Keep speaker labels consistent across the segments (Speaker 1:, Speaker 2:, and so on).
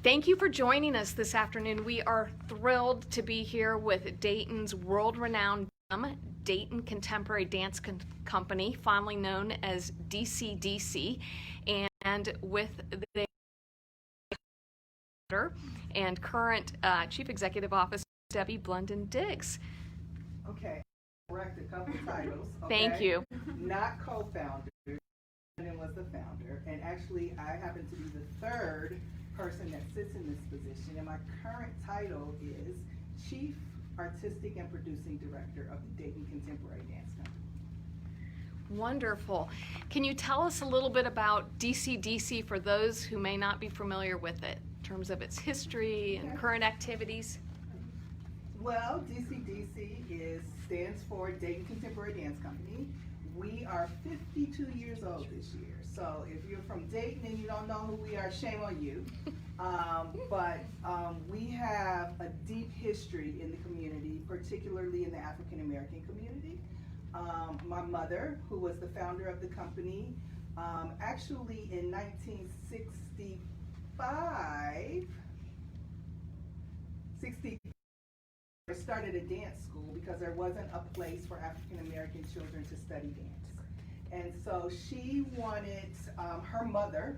Speaker 1: Thank you for joining us this afternoon. We are thrilled to be here with Dayton's world-renowned Dayton Contemporary Dance Company, fondly known as DCDC, and with the and current Chief Executive Officer Debbie Blunden-Diggs.
Speaker 2: Okay, correct a couple titles. Okay?
Speaker 1: Thank you.
Speaker 2: Not co-founder, Blunden was the founder, and actually I happen to be the third person that sits in this position, and my current title is Chief Artistic and Producing Director of the Dayton Contemporary Dance Company.
Speaker 1: Wonderful. Can you tell us a little bit about DCDC for those who may not be familiar with it, in terms of its history and current activities?
Speaker 2: Well, DCDC stands for Dayton Contemporary Dance Company. We are 52 years old this year. So if you're from Dayton and you don't know who we are, shame on you. But we have a deep history in the community, particularly in the African American community. My mother, who was the founder of the company, actually in 1965, started a dance school because there wasn't a place for African American children to study dance. And so she wanted, her mother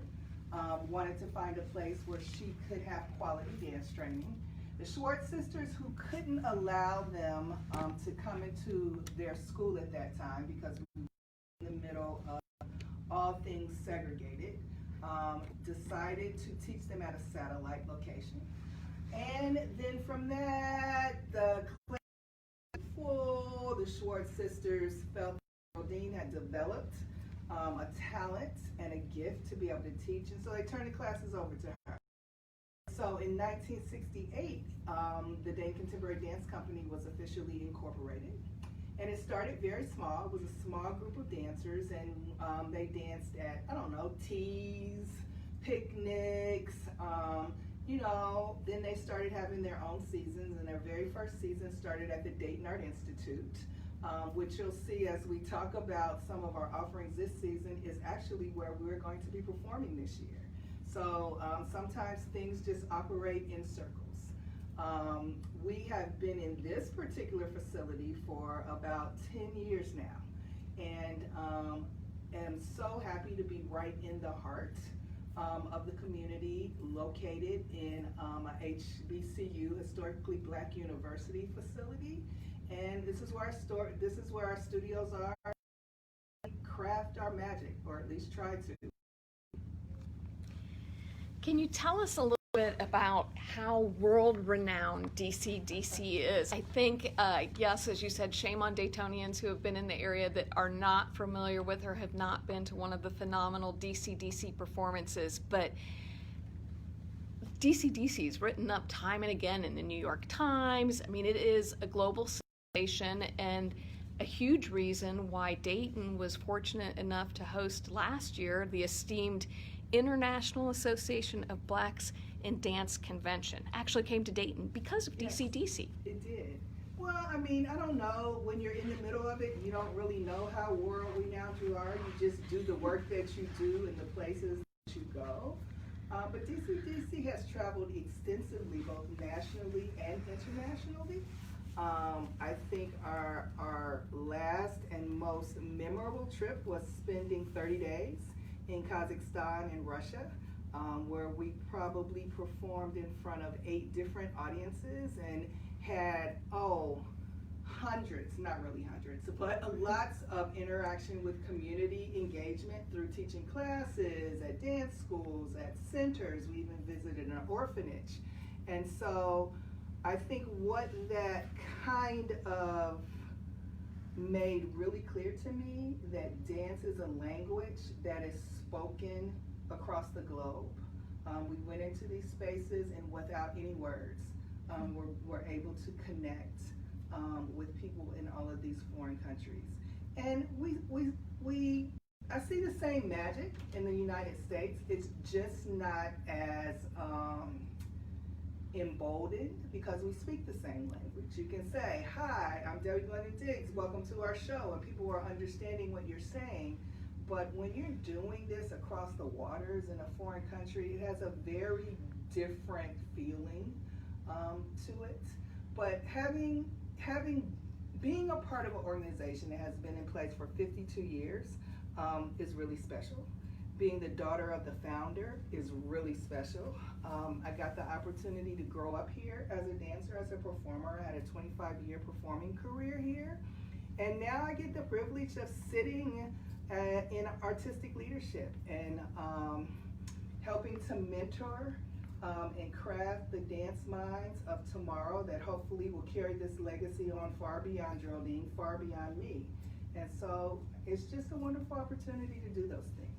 Speaker 2: wanted to find a place where she could have quality dance training. The Schwartz sisters, who couldn't allow them to come into their school at that time because we were in the middle of all things segregated, decided to teach them at a satellite location. And then from that, the Schwartz sisters felt that Dean had developed a talent and a gift to be able to teach, and so they turned the classes over to her. So in 1968, the Dayton Contemporary Dance Company was officially incorporated, and it started very small. It was a small group of dancers, and they danced at, I don't know, teas, picnics, you know, then they started having their own seasons, and their very first season started at the Dayton Art Institute, which you'll see as we talk about some of our offerings this season is actually where we're going to be performing this year. So sometimes things just operate in circles. We have been in this particular facility for about 10 years now, and am so happy to be right in the heart of the community, located in a HBCU, Historically Black University facility, and this is where our studios are. We craft our magic, or at least try to.
Speaker 1: Can you tell us a little bit about how world-renowned DCDC is? I think, yes, as you said, shame on Daytonians who have been in the area that are not familiar with or have not been to one of the phenomenal DCDC performances, but DCDC is written up time and again in the New York Times. I mean, it is a global sensation and a huge reason why Dayton was fortunate enough to host last year the esteemed International Association of Blacks in Dance Convention. Actually came to Dayton because of DCDC.
Speaker 2: It did. Well, I mean, I don't know, when you're in the middle of it, you don't really know how world-renowned you are. You just do the work that you do in the places that you go. But DCDC has traveled extensively, both nationally and internationally. I think our last and most memorable trip was spending 30 days in Kazakhstan and Russia, where we probably performed in front of 8 different audiences and had, hundreds, not really hundreds, but lots of interaction with community engagement through teaching classes, at dance schools, at centers. We even visited an orphanage. And so I think what that kind of made really clear to me, that dance is a language that is spoken across the globe. We went into these spaces and without any words, we're able to connect with people in all of these foreign countries. And I see the same magic in the United States. It's just not as emboldened because we speak the same language. You can say, "Hi, I'm Debbie Blunden-Diggs, welcome to our show," and people are understanding what you're saying. But when you're doing this across the waters in a foreign country, it has a very different feeling to it. But being a part of an organization that has been in place for 52 years is really special. Being the daughter of the founder is really special. I got the opportunity to grow up here as a dancer, as a performer. I had a 25-year performing career here. And now I get the privilege of sitting in artistic leadership and helping to mentor and craft the dance minds of tomorrow that hopefully will carry this legacy on far beyond Geraldine, far beyond me. And so it's just a wonderful opportunity to do those things.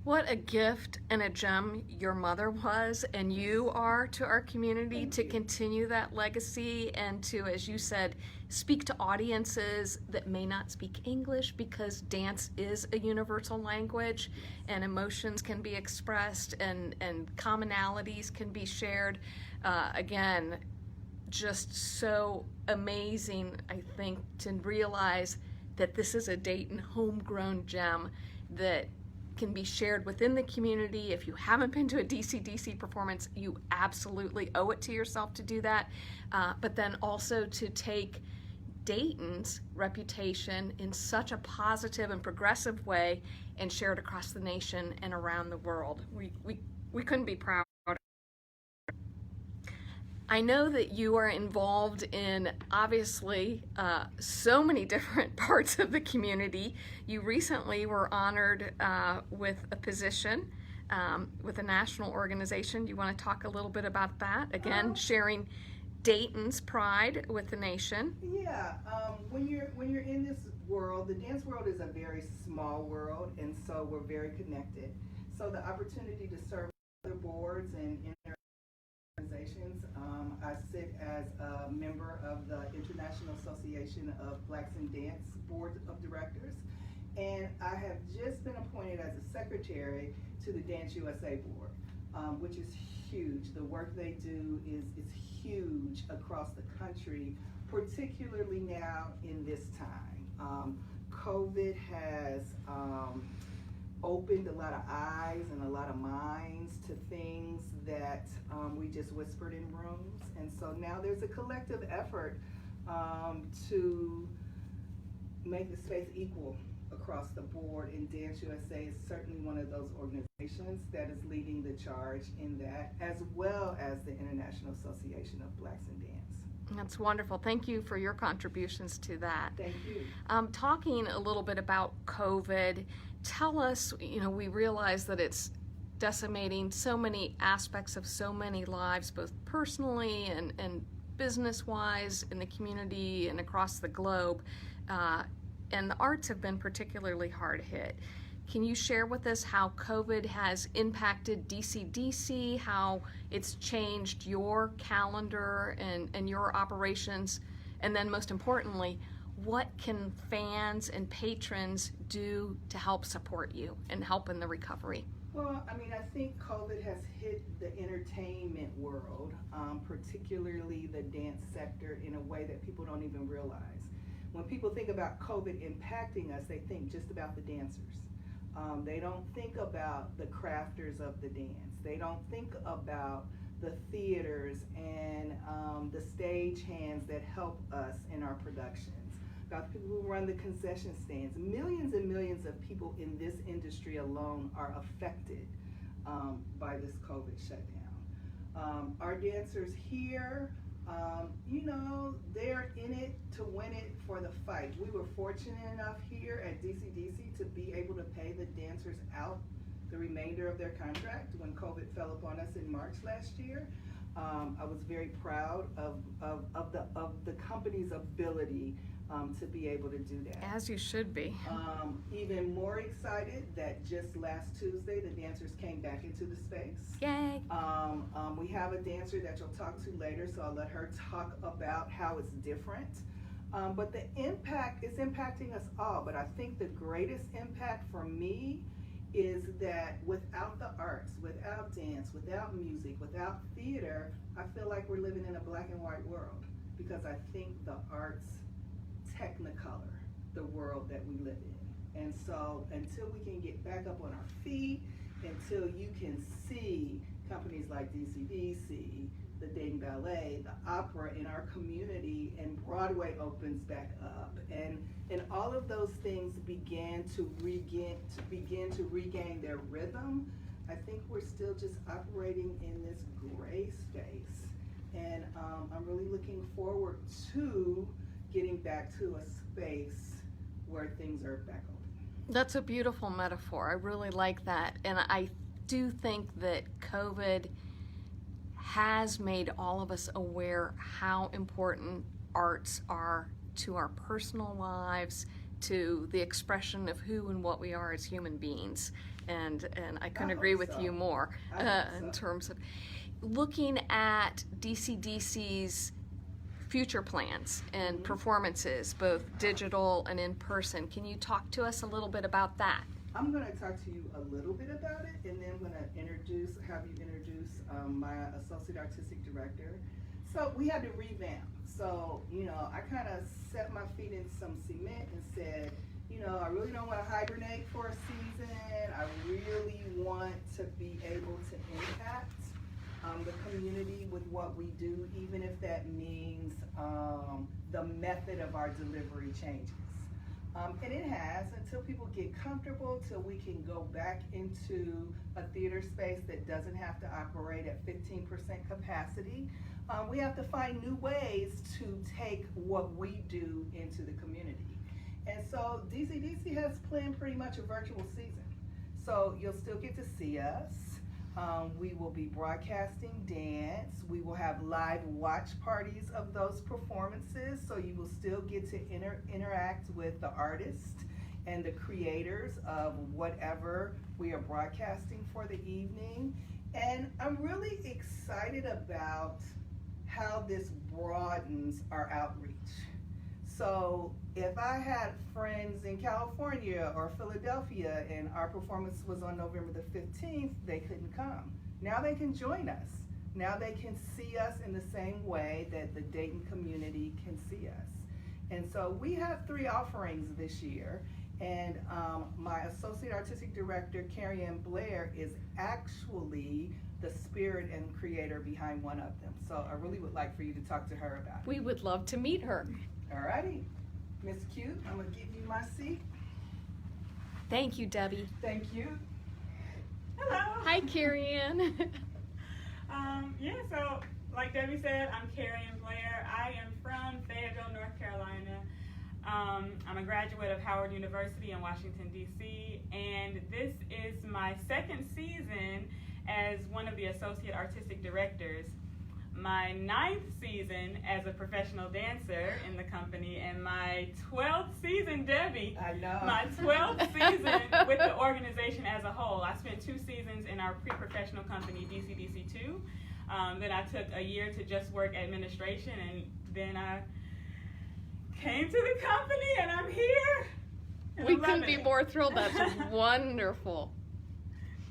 Speaker 1: What a gift and a gem your mother was and you are to our community.
Speaker 2: Thank
Speaker 1: to
Speaker 2: you.
Speaker 1: Continue that legacy and to, as you said, speak to audiences that may not speak English, because dance is a universal language and emotions can be expressed and commonalities can be shared. Again, just so amazing, I think, to realize that this is a Dayton homegrown gem that can be shared within the community. If you haven't been to a DCDC performance, you absolutely owe it to yourself to do that. But then also to take Dayton's reputation in such a positive and progressive way and share it across the nation and around the world. We couldn't be proud. I know that you are involved in, obviously, so many different parts of the community. You recently were honored with a position with a national organization. Do you want to talk a little bit about that? Again, sharing Dayton's pride with the nation.
Speaker 2: Yeah, when you're in this world, the dance world is a very small world, and so we're very connected. So the opportunity to serve other boards and in their organizations. I sit as a member of the International Association of Blacks in Dance Board of Directors, and I have just been appointed as a secretary to the Dance USA Board, which is huge. The work they do is huge across the country, particularly now in this time. COVID has opened a lot of eyes and a lot of minds to things that we just whispered in rooms. And so now there's a collective effort to make the space equal across the board, and Dance USA is certainly one of those organizations that is leading the charge in that, as well as the International Association of Blacks in Dance.
Speaker 1: That's wonderful. Thank you for your contributions to that.
Speaker 2: Thank you.
Speaker 1: Talking a little bit about COVID, tell us, we realize that it's decimating so many aspects of so many lives, both personally and business-wise in the community and across the globe. And the arts have been particularly hard hit. Can you share with us how COVID has impacted DCDC, how it's changed your calendar and your operations? And then most importantly, what can fans and patrons do to help support you and help in the recovery?
Speaker 2: Well, I mean, I think COVID has hit the entertainment world, particularly the dance sector, in a way that people don't even realize. When people think about COVID impacting us, they think just about the dancers. They don't think about the crafters of the dance. They don't think about the theaters and the stage hands that help us in our productions, about the people who run the concession stands. Millions and millions of people in this industry alone are affected by this COVID shutdown. Our dancers here, they're in it to win it for the fight. We were fortunate enough here at DCDC to be able to pay the dancers out the remainder of their contract when COVID fell upon us in March last year. I was very proud of the company's ability to be able to do that.
Speaker 1: As you should be.
Speaker 2: Even more excited that just last Tuesday the dancers came back into the space.
Speaker 1: Yay!
Speaker 2: We have a dancer that you'll talk to later, so I'll let her talk about how it's different. But the impact is impacting us all, but I think the greatest impact for me is that without the arts, without dance, without music, without theater, I feel like we're living in a black and white world, because I think the arts technicolor the world that we live in. And so until we can get back up on our feet, until you can see companies like DCDC, the Dayton Ballet, the opera in our community, and Broadway opens back up. And all of those things begin to regain their rhythm. I think we're still just operating in this gray space. And I'm really looking forward to getting back to a space where things are back open.
Speaker 1: That's a beautiful metaphor. I really like that. And I do think that COVID has made all of us aware how important arts are to our personal lives, to the expression of who and what we are as human beings. And I couldn't agree with you more in terms of looking at DCDC's future plans and performances, both digital and in person. Can you talk to us a little bit about that?
Speaker 2: I'm going to talk to you a little bit about it, and then I'm going to have you introduce my associate artistic director. So we had to revamp. So, I kind of set my feet in some cement and said, I really don't want to hibernate for a season. I really want to be able to impact the community with what we do, even if that means the method of our delivery changes. And it has, until people get comfortable, till we can go back into a theater space that doesn't have to operate at 15% capacity. We have to find new ways to take what we do into the community. And so DCDC has planned pretty much a virtual season. So you'll still get to see us. We will be broadcasting dance. We will have live watch parties of those performances, so you will still get to interact with the artists and the creators of whatever we are broadcasting for the evening. And I'm really excited about how this broadens our outreach. So if I had friends in California or Philadelphia and our performance was on November the 15th, they couldn't come. Now they can join us. Now they can see us in the same way that the Dayton community can see us. And so we have 3 offerings this year, and my associate artistic director, Kyrian, is actually the spirit and creator behind one of them. So I really would like for you to talk to her about it.
Speaker 1: We would love to meet her.
Speaker 2: Alrighty, Miss Q, I'm gonna give you my seat.
Speaker 1: Thank you, Debbie.
Speaker 2: Thank you.
Speaker 3: Hello.
Speaker 1: Hi, Kyrian.
Speaker 3: So like Debbie said, I'm Kyrian Blair. I am from Fayetteville, North Carolina. I'm a graduate of Howard University in Washington, D.C., and this is my 2nd season as one of the associate artistic directors. My 9th season as a professional dancer in the company, and my 12th season, Debbie.
Speaker 2: I know.
Speaker 3: My 12th season with the organization as a whole. I spent 2 seasons in our pre-professional company, DCDC2. Then I took a year to just work administration, and then I came to the company, and I'm here. And
Speaker 1: We
Speaker 3: I'm
Speaker 1: couldn't
Speaker 3: loving
Speaker 1: be
Speaker 3: it.
Speaker 1: more thrilled. That's wonderful.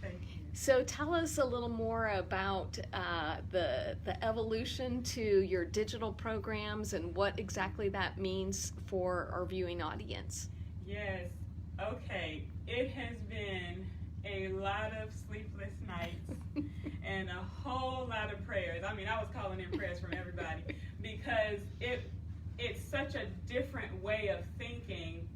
Speaker 3: Thank you.
Speaker 1: So tell us a little more about the evolution to your digital programs and what exactly that means for our viewing audience.
Speaker 3: Yes. Okay. It has been a lot of sleepless nights and a whole lot of prayers. I mean, I was calling in prayers from everybody because it's such a different way of thinking.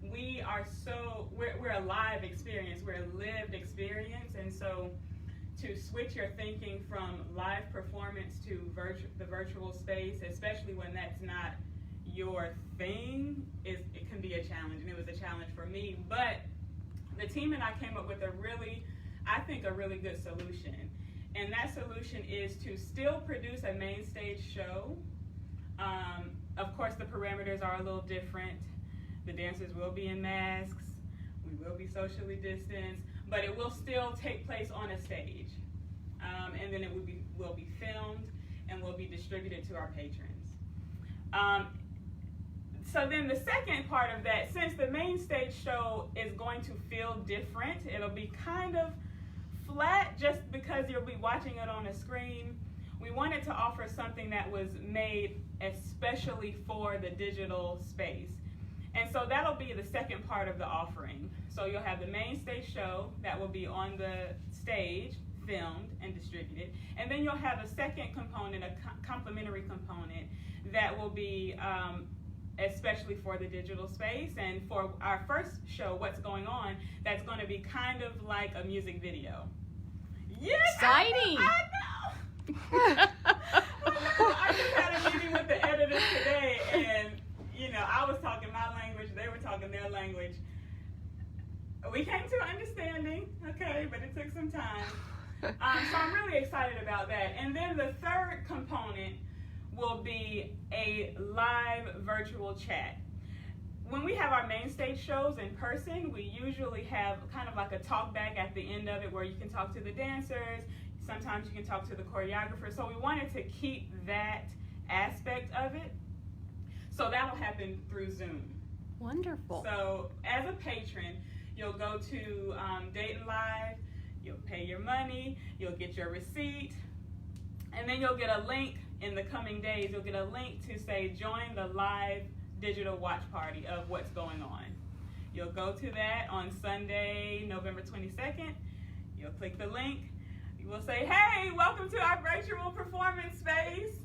Speaker 3: We're a live experience, we're a lived experience, and so to switch your thinking from live performance to the virtual space, especially when that's not your thing, it can be a challenge, and it was a challenge for me. But the team and I came up with a really good solution, and that solution is to still produce a main stage show. Of course, the parameters are a little different. The dancers will be in masks, we will be socially distanced, but it will still take place on a stage. And then it will be filmed and will be distributed to our patrons. So then the second part of that, since the main stage show is going to feel different, it'll be kind of flat just because you'll be watching it on a screen, we wanted to offer something that was made especially for the digital space. And so that'll be the second part of the offering. So you'll have the main stage show that will be on the stage, filmed and distributed. And then you'll have a second component, a complementary component that will be especially for the digital space. And for our first show, What's Going On, that's going to be kind of like a music video. Yes,
Speaker 1: exciting!
Speaker 3: I know. I just had a meeting with the editors today, and I was talking my language, they were talking their language. We came to an understanding, okay, but it took some time. So I'm really excited about that. And then the third component will be a live virtual chat. When we have our main stage shows in person, we usually have kind of like a talk back at the end of it where you can talk to the dancers, sometimes you can talk to the choreographer. So we wanted to keep that aspect of it. So that'll happen through Zoom.
Speaker 1: Wonderful.
Speaker 3: So as a patron, you'll go to Dayton Live, you'll pay your money, you'll get your receipt, and then you'll get a link in the coming days. You'll get a link to say, join the live digital watch party of What's Going On. You'll go to that on Sunday, November 22nd. You'll click the link. You will say, hey, welcome to our virtual performance space.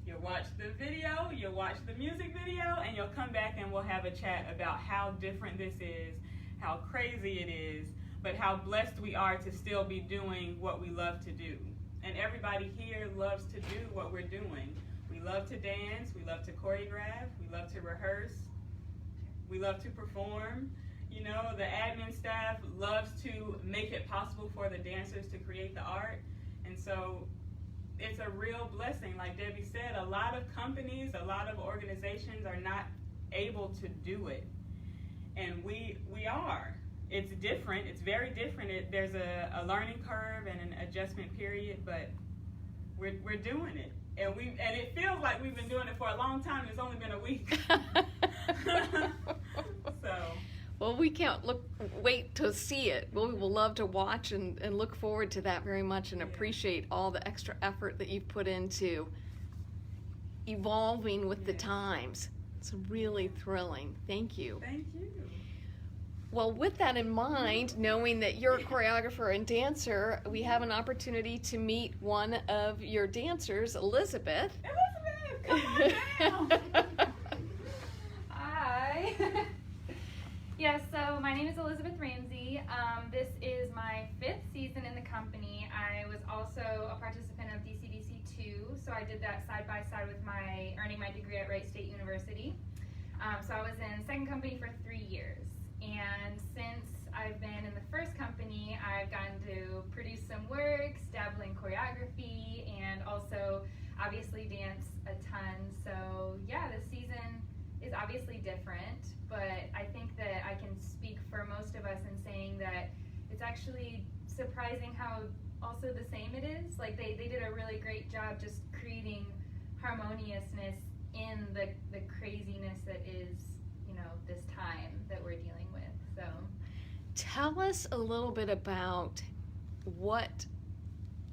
Speaker 3: You'll watch the video, you'll watch the music video, and you'll come back and we'll have a chat about how different this is, how crazy it is, but how blessed we are to still be doing what we love to do. And everybody here loves to do what we're doing. We love to dance, we love to choreograph, we love to rehearse, we love to perform. The admin staff loves to make it possible for the dancers to create the art. And so it's a real blessing. Like Debbie said, a lot of companies, a lot of organizations are not able to do it. And we are. It's different. It's very different. There's a learning curve and an adjustment period, but we're doing it. And it feels like we've been doing it for a long time. It's only been a week. So.
Speaker 1: Well, we can't wait to see it. We will love to watch and look forward to that very much, and appreciate all the extra effort that you've put into evolving with the times. It's really thrilling. Thank you.
Speaker 3: Thank you.
Speaker 1: Well, with that in mind, knowing that you're a choreographer and dancer, we have an opportunity to meet one of your dancers, Elizabeth.
Speaker 3: Elizabeth, come on down.
Speaker 4: Hi. Yes, so my name is Elizabeth Ramsey. This is my 5th season in the company. I was also a participant of DCDC 2, so I did that side by side with earning my degree at Wright State University. So I was in second company for 3 years. And since I've been in the first company, I've gotten to produce some works, dabble in choreography, and also obviously dance a ton. So yeah, this season is obviously different, but I think that I can speak for most of us in saying that it's actually surprising how also the same it is. Like they did a really great job just creating harmoniousness in the craziness that is, this time that we're dealing with. So
Speaker 1: tell us a little bit about what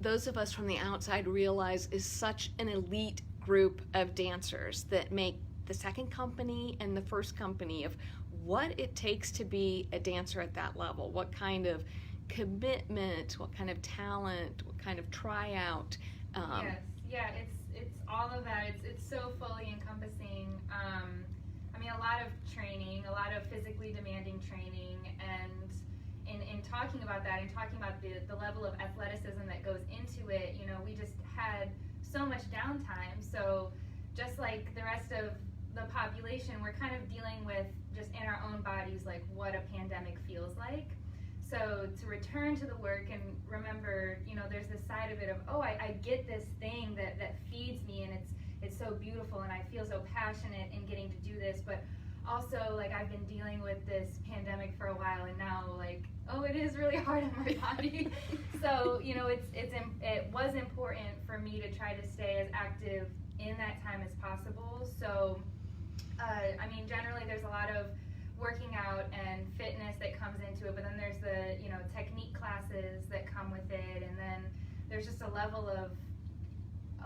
Speaker 1: those of us from the outside realize is such an elite group of dancers that make the second company and the first company, of what it takes to be a dancer at that level, what kind of commitment, what kind of talent, what kind of tryout.
Speaker 4: Yes, yeah, it's all of that. It's so fully encompassing. A lot of training, a lot of physically demanding training, and in talking about that and talking about the level of athleticism that goes into it, we just had so much downtime. So just like the rest of the population, we're kind of dealing with just in our own bodies, like what a pandemic feels like. So to return to the work and remember, there's this side of it of, I get this thing that feeds me, and it's so beautiful, and I feel so passionate in getting to do this, but also like I've been dealing with this pandemic for a while, and now like, it is really hard on my body. So it was important for me to try to stay as active in that time as possible. So generally there's a lot of working out and fitness that comes into it, but then there's the technique classes that come with it, and then there's just a level of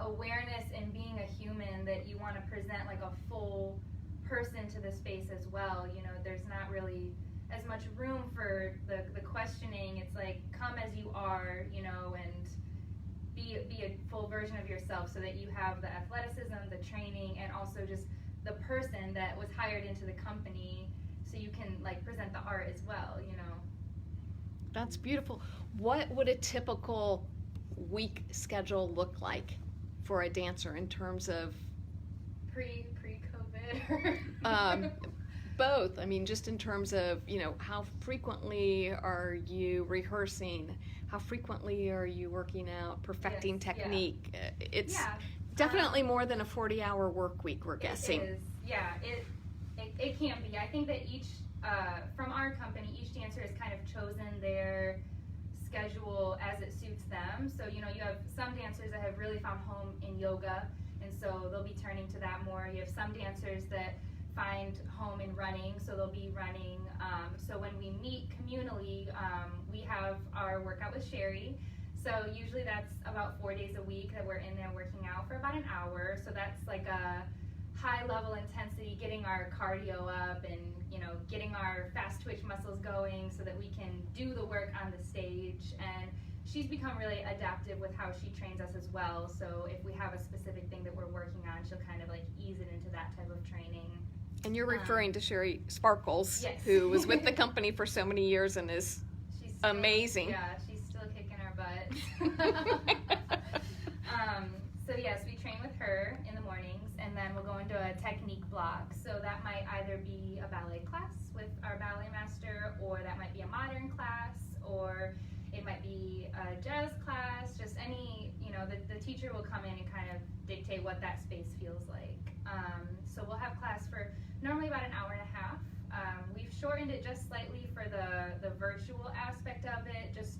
Speaker 4: awareness and being a human that you want to present like a full person to the space as well. There's not really as much room for the questioning. It's like, come as you are, you know, and be a full version of yourself, so that you have the athleticism, the training, and also just the person that was hired into the company, so you can like present the art as well, you know.
Speaker 1: That's beautiful. What would a typical week schedule look like for a dancer in terms of
Speaker 4: pre-COVID?
Speaker 1: Both. I mean, just in terms of, you know, how frequently are you rehearsing? How frequently are you working out, perfecting technique? It's definitely more than a 40-hour work week, we're guessing.
Speaker 4: It is. Yeah, it can be. I think that each, from our company, each dancer has kind of chosen their schedule as it suits them. So, you know, you have some dancers that have really found home in yoga, and so they'll be turning to that more. You have some dancers that find home in running, so they'll be running. So when we meet communally, we have our workout with Sherry. So usually that's about 4 days a week that we're in there working out for about an hour. So that's like a high level intensity, getting our cardio up and, you know, getting our fast twitch muscles going so that we can do the work on the stage. And she's become really adaptive with how she trains us as well. So if we have a specific thing that we're working on, she'll kind of like ease it into that type of training.
Speaker 1: And you're referring to Sherry Sparkles,
Speaker 4: yes.
Speaker 1: who was with the company for so many years and is
Speaker 4: She's still,
Speaker 1: amazing.
Speaker 4: Yeah, she's still kicking our butt. So yes, we train with her in the mornings, and then we'll go into a technique block. So that might either be a ballet class with our ballet master, or that might be a modern class, or it might be a jazz class, just any, you know, the teacher will come in and kind of dictate what that space feels like. So we'll have class for normally about an hour and a half. We've shortened it just slightly for the virtual aspect of it, just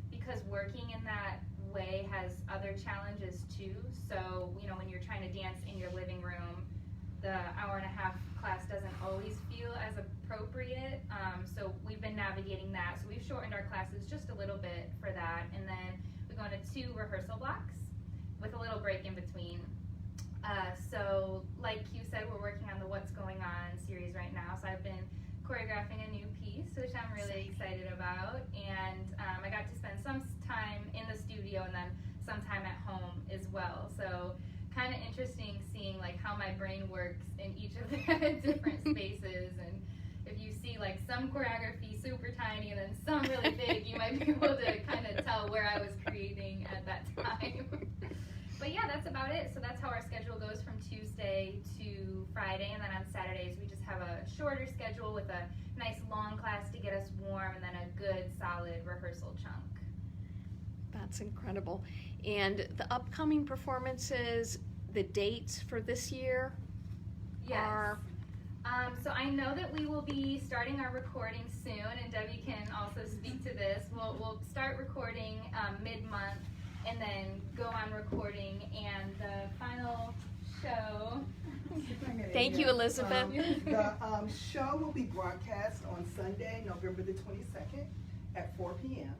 Speaker 4: because working in that way has other challenges too. So, you know, when you're trying to dance in your living room, the hour and a half class doesn't always feel as appropriate. So we've been navigating that. So we've shortened our classes just a little bit for that. And then we go into 2 rehearsal blocks with a little break in between. So like you said, we're working on the What's Going On series right now. So I've been choreographing a new piece, which I'm really excited about. And I got to spend some time in the studio and then some time at home as well. So kind of interesting seeing like how my brain works in each of the different spaces. And if you see like some choreography super tiny and then some really big, you might be able to kind of tell where I was creating at that time. But yeah, that's about it. So that's how our schedule goes from Tuesday to Friday, and then on Saturdays we just have a shorter schedule with a nice long class to get us warm, and then a good solid rehearsal chunk.
Speaker 1: That's incredible. And the upcoming performances, the dates for this year are?
Speaker 4: So I know that we will be starting our recording soon, and Debbie can also speak to this. We'll start recording mid-month, and then go on recording, and the final show.
Speaker 1: Thank you, Elizabeth.
Speaker 2: The show will be broadcast on Sunday, November the 22nd at 4 p.m.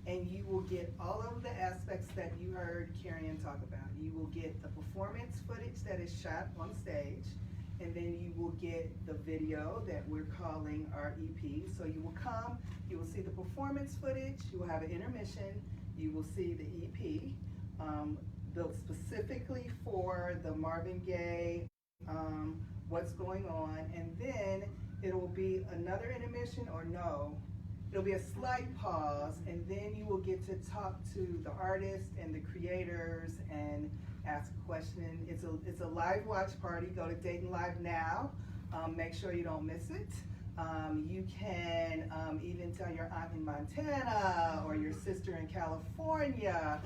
Speaker 2: And you will get all of the aspects that you heard Kyrian talk about. You will get the performance footage that is shot on stage, and then you will get the video that we're calling our EP. So you will come, you will see the performance footage, you will have an intermission, you will see the EP, built specifically for the Marvin Gaye, What's Going On, and then it will be another intermission, or no, it'll be a slight pause, and then you will get to talk to the artists and the creators and ask a question. It's a live watch party. Go to Dayton Live now. Make sure you don't miss it. You can even tell your aunt in Montana or your sister in California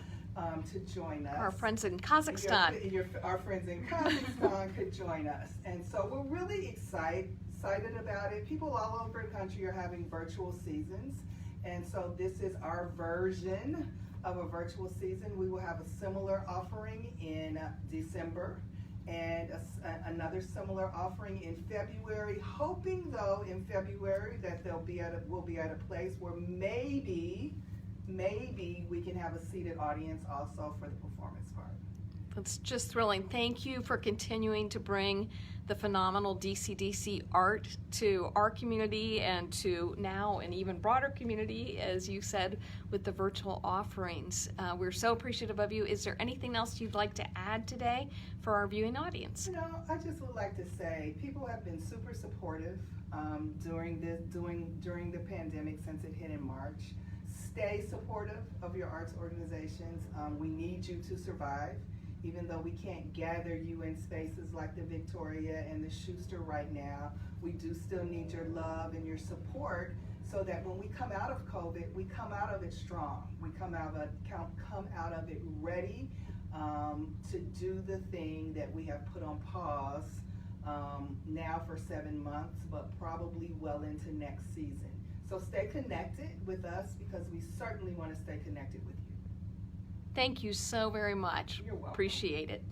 Speaker 2: to join us.
Speaker 1: Our friends in Kazakhstan.
Speaker 2: Our friends in Kazakhstan could join us. And so we're really excited about it. People all over the country are having virtual seasons. And so this is our version of a virtual season. We will have a similar offering in December, and another similar offering in February, hoping though in February that we'll be at a place where maybe we can have a seated audience also for the performance part.
Speaker 1: it's just thrilling. Thank you for continuing to bring the phenomenal DCDC art to our community and to now an even broader community, as you said, with the virtual offerings. We're so appreciative of you. Is there anything else you'd like to add today for our viewing audience?
Speaker 2: You know, I just would like to say people have been super supportive during the pandemic since it hit in March. Stay supportive of your arts organizations. We need you to survive. Even though we can't gather you in spaces like the Victoria and the Schuster right now, we do still need your love and your support so that when we come out of COVID, we come out of it strong. We come out of it ready to do the thing that we have put on pause now for 7 months, but probably well into next season. So stay connected with us because we certainly want to stay connected with you.
Speaker 1: Thank you so very much.
Speaker 2: You're welcome.
Speaker 1: Appreciate it.